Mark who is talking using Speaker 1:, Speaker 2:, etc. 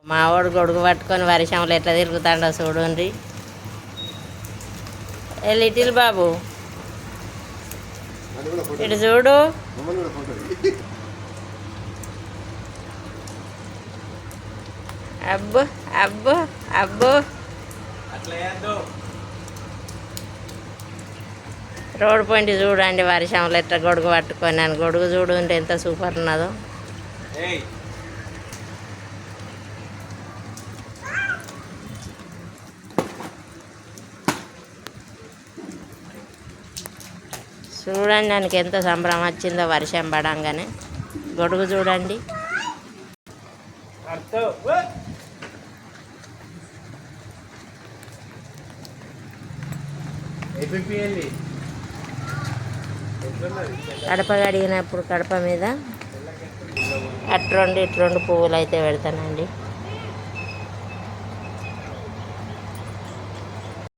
Speaker 1: మావాడు గొడుగు పట్టుకొని వర్షంలో ఎట్లా తిరుగుతాడో చూడండి. ఏ లిటిల్ బాబు ఇటు చూడు. అబ్బో అబ్బో అబ్బో రోడ్ పాయింట్ చూడండి, వర్షంలో ఎట్లా గొడుగు పట్టుకొని అని. గొడుగు చూడండి ఎంత సూపర్ ఉన్నదో. చూడండి దానికి ఎంత సంబరం వచ్చిందో వర్షం పడంగానే. గొడుగు చూడండి. కడప కడిగినప్పుడు కడప మీద అట్రెండు ఇట్రెండు పువ్వులు అయితే పెడతానండి.